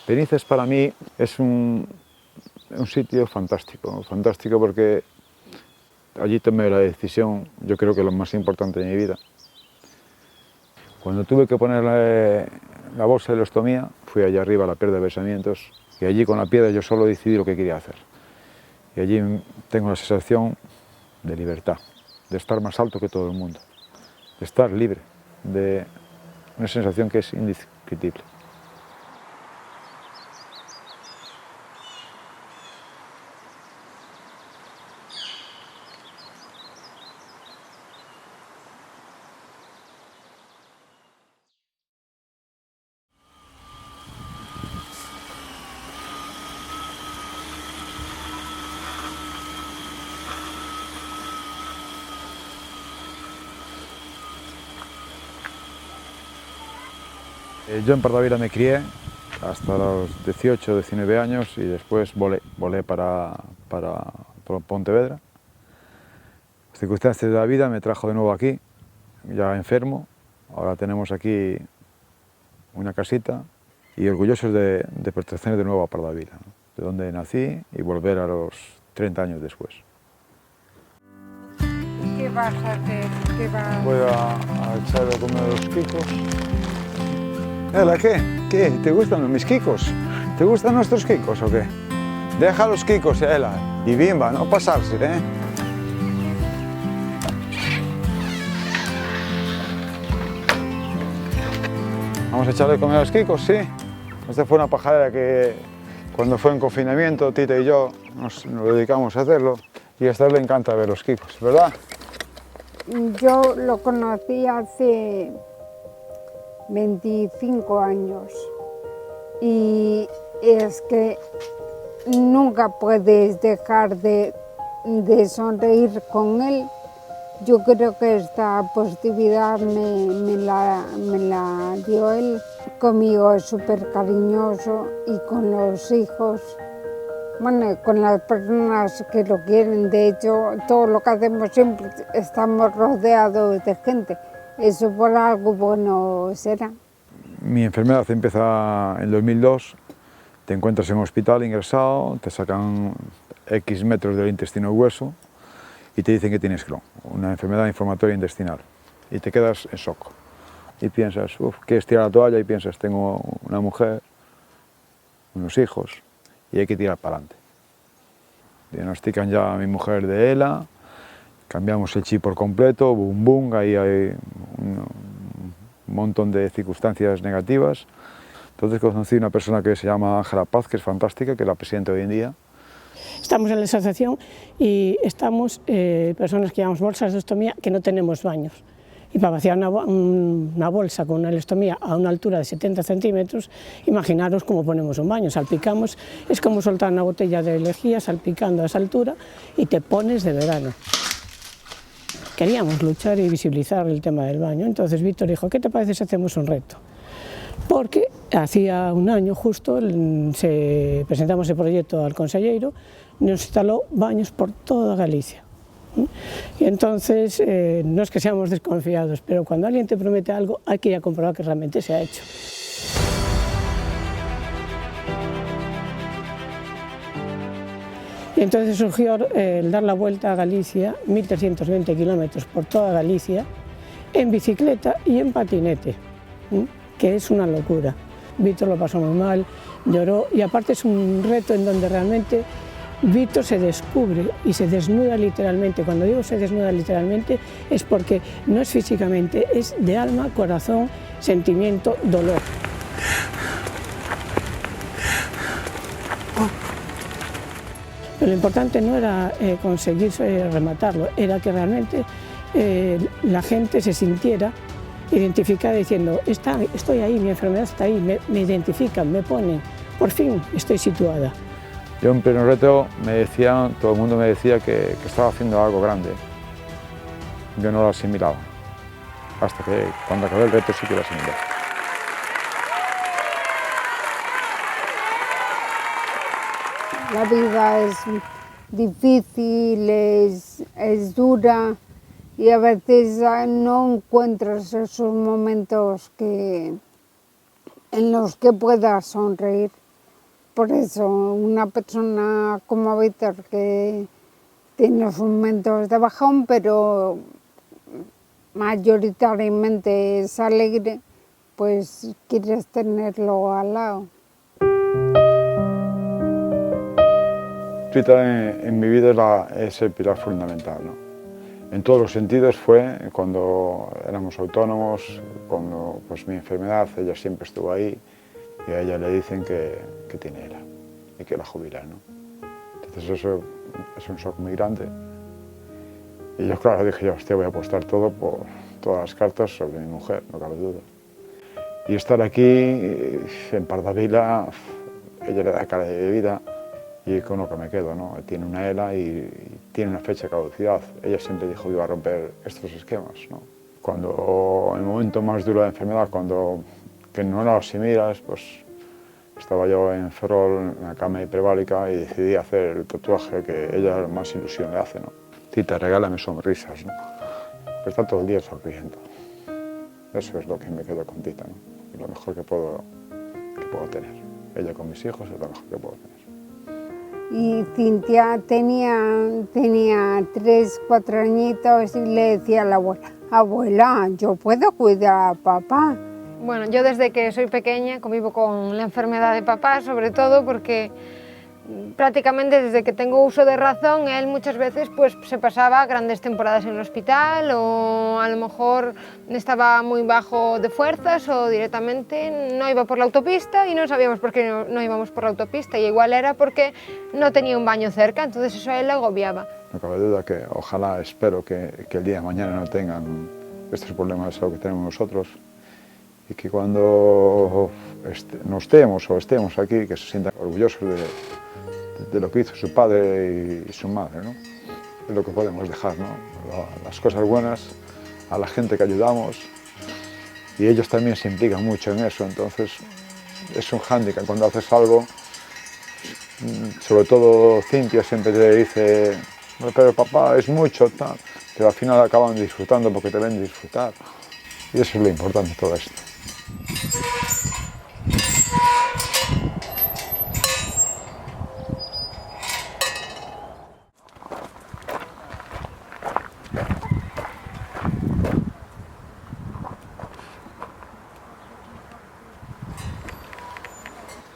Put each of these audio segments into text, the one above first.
Benítez para mí es un sitio fantástico, fantástico porque allí tomé la decisión, yo creo que lo más importante de mi vida. Cuando tuve que poner la bolsa de la ostomía, fui allá arriba a la piedra de besamientos y allí con la piedra yo solo decidí lo que quería hacer. Y allí tengo la sensación de libertad, de estar más alto que todo el mundo, de estar libre, de una sensación que es indescriptible. Yo en Pardavila me crié hasta los 18 o 19 años y después volé para Pontevedra. Las circunstancias de la vida me trajo de nuevo aquí, ya enfermo. Ahora tenemos aquí una casita y orgullosos de pertenecer de nuevo a Pardavila, ¿no? De donde nací y volver a los 30 años después. ¿Qué vas a hacer? Voy a echar a comer los quicos. Ela, ¿qué? ¿Te gustan mis quicos? ¿Te gustan nuestros quicos o qué? Deja los quicos, Ela, y bimba, no pasarse, ¿eh? Vamos a echarle a comer a los quicos, sí. Esta fue una pajarera que cuando fue en confinamiento, Tita y yo nos dedicamos a hacerlo y a Esther le encanta ver los quicos, ¿verdad? Yo lo conocí hace 25 años y es que nunca puedes dejar de sonreír con él. Yo creo que esta positividad me la dio él. Conmigo es súper cariñoso y con los hijos, bueno, con las personas que lo quieren. De hecho, todo lo que hacemos siempre estamos rodeados de gente. Eso por algo bueno será. Mi enfermedad empieza en 2002, te encuentras en un hospital ingresado, te sacan X metros del intestino grueso y te dicen que tienes Crohn, una enfermedad inflamatoria intestinal, y te quedas en shock. Y piensas, quieres tirar la toalla y piensas, tengo una mujer, unos hijos, y hay que tirar para adelante. Diagnostican ya a mi mujer de ELA, cambiamos el chip por completo, boom boom, ahí hay un montón de circunstancias negativas. Entonces conocí una persona que se llama Ángela Paz, que es fantástica, que es la presidenta hoy en día. Estamos en la asociación y estamos personas que llevamos bolsas de ostomía que no tenemos baños. Y para vaciar una bolsa con una ostomía a una altura de 70 centímetros, imaginaros cómo ponemos un baño. Salpicamos, es como soltar una botella de lejía salpicando a esa altura y te pones de verano. Queríamos luchar y visibilizar el tema del baño, entonces Víctor dijo, ¿qué te parece si hacemos un reto? Porque hacía un año justo presentamos el proyecto al consellero, nos instaló baños por toda Galicia. Y entonces, no es que seamos desconfiados, pero cuando alguien te promete algo hay que ir a comprobar que realmente se ha hecho. Y entonces surgió el dar la vuelta a Galicia, 1.320 kilómetros por toda Galicia, en bicicleta y en patinete, que es una locura. Víctor lo pasó muy mal, lloró, y aparte es un reto en donde realmente Víctor se descubre y se desnuda literalmente. Cuando digo se desnuda literalmente es porque no es físicamente, es de alma, corazón, sentimiento, dolor. Pero lo importante no era conseguir rematarlo, era que realmente la gente se sintiera identificada diciendo, estoy ahí, mi enfermedad está ahí, me identifican, me ponen, por fin estoy situada. Yo en pleno reto todo el mundo me decía que estaba haciendo algo grande. Yo no lo asimilaba, hasta que cuando acabé el reto sí que lo asimilé. La vida es difícil, es dura y a veces no encuentras esos momentos en los que puedas sonreír. por eso una persona como Víctor, que tiene los momentos de bajón, pero mayoritariamente es alegre, pues quieres tenerlo al lado. Rita en mi vida es el pilar fundamental, ¿no? En todos los sentidos fue cuando éramos autónomos, cuando pues, mi enfermedad, ella siempre estuvo ahí y a ella le dicen que tiene ELA y que la jubilan, ¿no? Entonces eso es un shock muy grande. Y yo, claro, dije yo, hostia, voy a apostar todo por todas las cartas sobre mi mujer, no cabe duda. Y estar aquí en Pardavila, ella le da cara de vida y con lo que me quedo, ¿no? Tiene una ELA y tiene una fecha de caducidad. Ella siempre dijo que iba a romper estos esquemas, ¿no? Cuando, en el momento más duro de la enfermedad, cuando que no lo asimilas, pues estaba yo en Ferrol, en la cama hiperbárica, y decidí hacer el tatuaje que ella más ilusión le hace, ¿no? Tita, regálame sonrisas, ¿no? Pues está todo el día sonriendo. Eso es lo que me quedo con Tita, ¿no? Y lo mejor que puedo tener. Ella con mis hijos es lo mejor que puedo tener. Y Cintia tenía 3, 4 añitos y le decía a la abuela, abuela, yo puedo cuidar a papá. Bueno, yo desde que soy pequeña convivo con la enfermedad de papá, sobre todo porque prácticamente desde que tengo uso de razón, él muchas veces pues, se pasaba grandes temporadas en el hospital o a lo mejor estaba muy bajo de fuerzas o directamente no iba por la autopista y no sabíamos por qué no íbamos por la autopista y igual era porque no tenía un baño cerca, entonces eso a él le agobiaba. No cabe duda que ojalá, espero que el día de mañana no tengan estos problemas lo que tenemos nosotros y que cuando no estemos aquí, que se sientan orgullosos de lo que hizo su padre y su madre, ¿no? Es lo que podemos dejar, ¿no? Las cosas buenas a la gente que ayudamos y ellos también se implican mucho en eso, entonces es un hándicap cuando haces algo, sobre todo Cintia siempre te dice, pero papá es mucho, tal, pero al final acaban disfrutando porque te ven disfrutar y eso es lo importante de todo esto.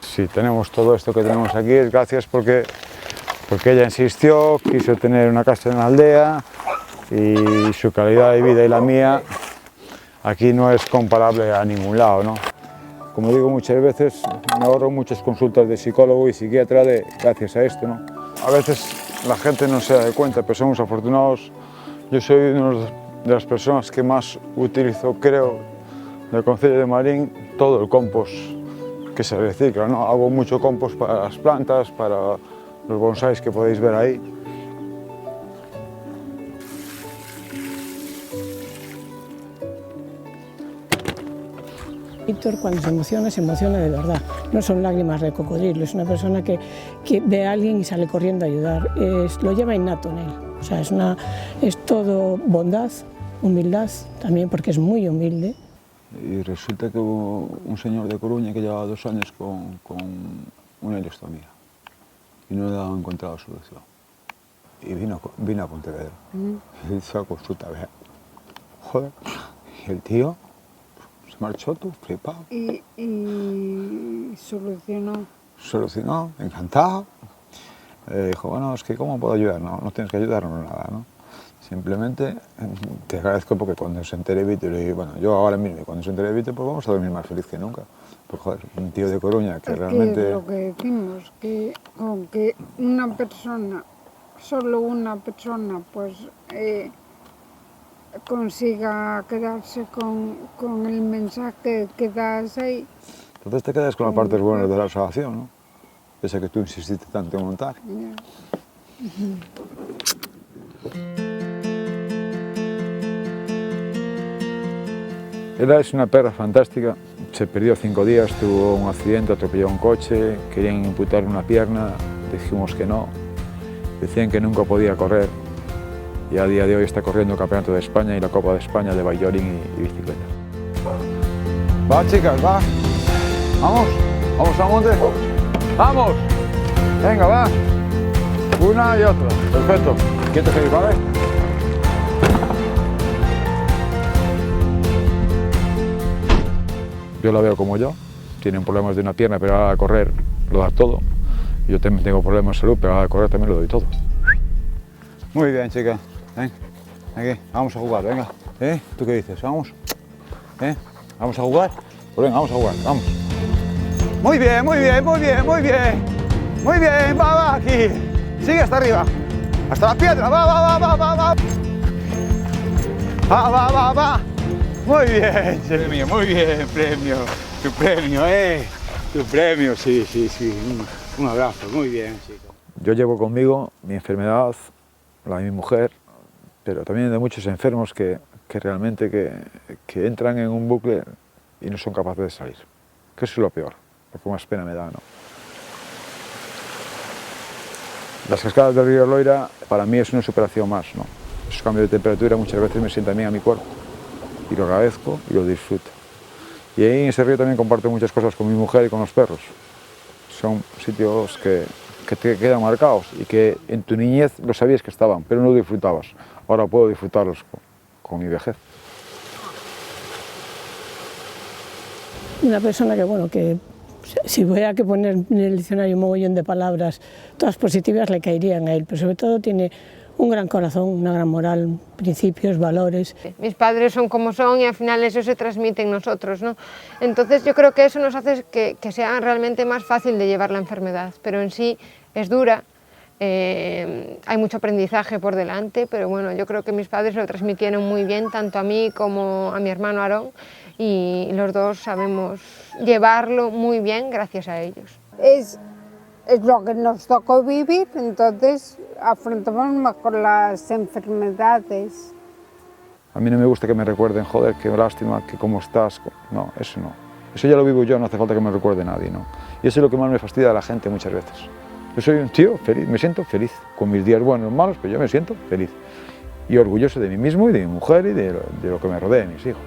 Si tenemos todo esto que tenemos aquí es gracias porque ella insistió, quiso tener una casa en la aldea y su calidad de vida y la mía aquí no es comparable a ningún lado, ¿no? Como digo muchas veces, me ahorro muchas consultas de psicólogo y psiquiatra gracias a esto, ¿no? A veces la gente no se da cuenta, pero somos afortunados. Yo soy una de las personas que más utilizo, creo, del Concello de Marín, todo el compost que se recicla, ¿no? Hago mucho compost para las plantas, para los bonsáis que podéis ver ahí. Víctor cuando se emociona de verdad, no son lágrimas de cocodrilo, es una persona que ve a alguien y sale corriendo a ayudar, lo lleva innato en él, o sea, es todo bondad, humildad también porque es muy humilde. Y resulta que hubo un señor de Coruña que llevaba 2 años con una ileostomía y no le habían encontrado solución. Y vino a Pontevedra y hizo la consulta, joder, y el tío se marchó tú, flipado. Y solucionó. Solucionó, encantado. Dijo, bueno, es que ¿cómo puedo ayudar? No tienes que ayudarnos nada, ¿no? Simplemente te agradezco porque cuando se entere Víctor, y bueno, yo ahora mismo, cuando se entere Víctor, pues vamos a dormir más feliz que nunca. Pues joder, un tío de Coruña que realmente... Es lo que decimos, que aunque una persona, solo una persona, pues consiga quedarse con el mensaje que das ahí. Entonces te quedas con las partes buenas de la salvación, ¿no? Esa que tú insististe tanto en montar. Ella es una perra fantástica, se perdió 5 días, tuvo un accidente, atropelló un coche, querían imputarle una pierna, dijimos que no, decían que nunca podía correr y a día de hoy está corriendo el Campeonato de España y la Copa de España de Bayorín y bicicleta. Va chicas, va, vamos al monte. ¡Vamos! Venga, va. Una y otra. Perfecto. Quieto ahí, ¿vale? Yo la veo como yo. Tienen problemas de una pierna, pero ahora a correr lo da todo. Yo también tengo problemas de salud, pero ahora a correr también lo doy todo. Muy bien, chica. Ven, aquí, vamos a jugar, venga. ¿Tú qué dices? ¿Vamos? ¿Vamos a jugar? Pues venga, vamos a jugar, vamos. Muy bien, muy bien, muy bien, muy bien. Muy bien, va, aquí. Sigue hasta arriba. Hasta la piedra, va. Va. Muy bien, premio, muy bien, premio. Tu premio, sí. Un abrazo, muy bien, chica. Yo llevo conmigo mi enfermedad, la de mi mujer, pero también de muchos enfermos que realmente que entran en un bucle y no son capaces de salir. Que eso es lo peor, lo que más pena me da, ¿no? Las cascadas del río Loira para mí es una superación más, ¿no? Esos cambios de temperatura muchas veces me sientan bien a mi cuerpo y lo agradezco y lo disfruto. Y ahí en ese río también comparto muchas cosas con mi mujer y con los perros. Son sitios que te quedan marcados y que en tu niñez lo sabías que estaban, pero no lo disfrutabas. Ahora puedo disfrutarlos con mi vejez. Una persona que si hubiera que poner en el diccionario un mogollón de palabras, todas positivas le caerían a él, pero sobre todo tiene un gran corazón, una gran moral, principios, valores. Mis padres son como son y al final eso se transmite en nosotros, ¿no? Entonces yo creo que eso nos hace que sea realmente más fácil de llevar la enfermedad, pero en sí es dura, hay mucho aprendizaje por delante, pero bueno, yo creo que mis padres lo transmitieron muy bien, tanto a mí como a mi hermano Aarón, y los dos sabemos llevarlo muy bien gracias a ellos. Es lo que nos tocó vivir, entonces afrontamos mejor las enfermedades. A mí no me gusta que me recuerden, joder, qué lástima, que cómo estás. No, eso no. Eso ya lo vivo yo, no hace falta que me recuerde nadie, ¿no? Y eso es lo que más me fastidia a la gente muchas veces. Yo soy un tío feliz, me siento feliz, con mis días buenos o malos, pero yo me siento feliz. Y orgulloso de mí mismo y de mi mujer y de lo que me rodea, de mis hijos.